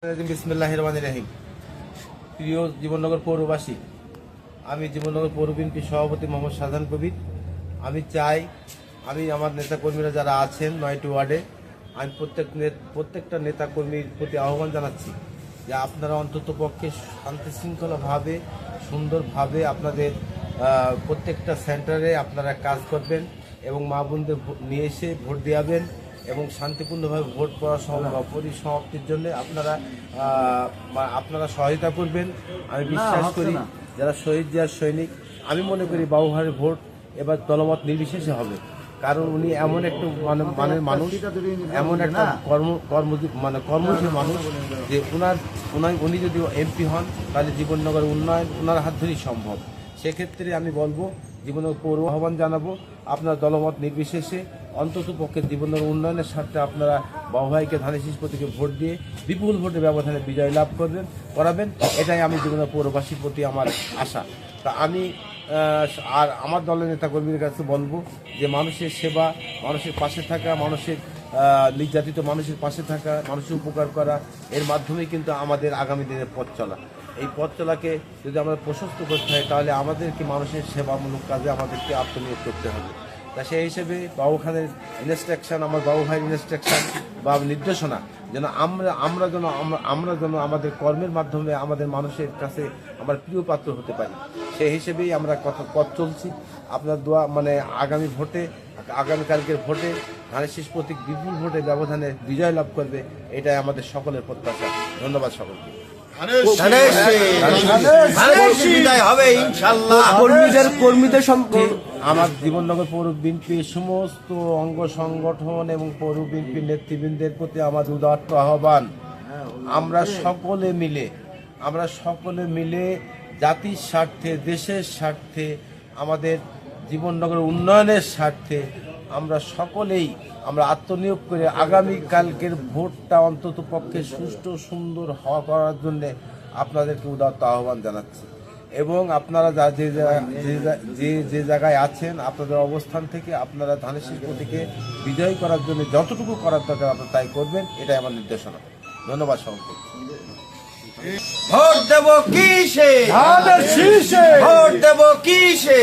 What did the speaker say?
বিসমিল্লাহির রহমানির রহিম। প্রিয় জীবননগর পৌরবাসী, আমি জীবননগর পৌর বিএনপি সভাপতি মোহাম্মদ শাহজাহান কবির। আমি চাই আমার নেতাকর্মীরা যারা আছেন ৯টি ওয়ার্ডে, আমি প্রত্যেকটা নেতাকর্মীর প্রতি আহ্বান জানাচ্ছি যে আপনারা অন্তত পক্ষে শান্তি শৃঙ্খলাভাবে সুন্দরভাবে আপনাদের প্রত্যেকটা সেন্টারে আপনারা কাজ করবেন এবং মা বোনদের নিয়ে এসে ভোট দেওয়াবেন এবং শান্তিপূর্ণভাবে ভোট পরিসমাপ্তির জন্য আপনারা সহায়তা করবেন। আমি বিশ্বাস করি যারা শহীদ জিয়ার সৈনিক, আমি মনে করি বাবুভাইয়ের ভোট এবার দলমত নির্বিশেষে হবে, কারণ উনি এমন একটা মানের মানুষ, এমন একটা কর্মশীল মানুষ যে উনি যদি এমপি হন তাহলে জীবননগর উন্নয়ন ওনার হাত ধরেই সম্ভব। সেক্ষেত্রে আমি বলবো জীবননগর পৌর আহ্বান জানাবো আপনার দলমত নির্বিশেষে অন্তত পক্ষে জীবননগর উন্নয়নের স্বার্থে আপনারা বাবুভাইকে ধানের শীষ প্রতীকে ভোট দিয়ে বিপুল ভোটের ব্যবধানে বিজয় লাভ করাবেন। এটাই আমি জীবননগর পৌরবাসীর প্রতি আমার আশা। তা আমি আর আমার দলের নেতাকর্মীদের কাছে বলবো যে মানুষের সেবা, মানুষের পাশে থাকা, মানুষের নির্যাতিত মানুষের পাশে থাকা, মানুষের উপকার করা, এর মাধ্যমেই কিন্তু আমাদের আগামী দিনের পথ চলা। এই পথ চলাকে যদি আমরা প্রশস্ত করতে হয় তাহলে আমাদেরকে মানুষের সেবামূলক কাজে আমাদেরকে আত্মনিয়োগ করতে হবে। তা সেই হিসেবে বাবু খানের ইনস্ট্রাকশন, আমার বাবু ভাইয়ের ইনস্ট্রাকশন বা নির্দেশনা যেন আমরা যেন আমাদের কর্মের মাধ্যমে আমাদের মানুষের কাছে আমার প্রিয় পাত্র হতে পারি, সেই হিসেবেই আমরা পথ চলছি। আপনার দোয়া আগামীকালকের ভোটে ধানের শীষ প্রতীক বিপুল ভোটে ব্যবধানে বিজয় লাভ করবে, এটাই আমাদের সকলের প্রত্যাশা। ধন্যবাদ সকলকে। আমার জীবননগর পৌর বিএনপির সমস্ত অঙ্গ সংগঠন এবং পৌর বিএনপির নেতৃবৃন্দের প্রতি আমার উদাত্ত আহ্বান, আমরা সকলে মিলে জাতির স্বার্থে, দেশের স্বার্থে, আমাদের জীবননগর উন্নয়নের স্বার্থে আমরা সকলেই আত্মনিয়োগ করে আগামীকালকের ভোটটা অন্তত পক্ষে সুষ্ঠু সুন্দর হওয়া করার জন্য আপনাদেরকে উদাত্ত আহ্বান জানাচ্ছি। এবং আপনারা যে জায়গায় আছেন আপনাদের অবস্থান থেকে আপনারা ধানের শীষ প্রতীকে বিজয়ী করার জন্য যতটুকু করার দরকার আপনারা তাই করবেন, এটাই আমার নির্দেশনা। ধন্যবাদ সকলকে। ভোট দেব কিসে? ভোট দেব কিসে?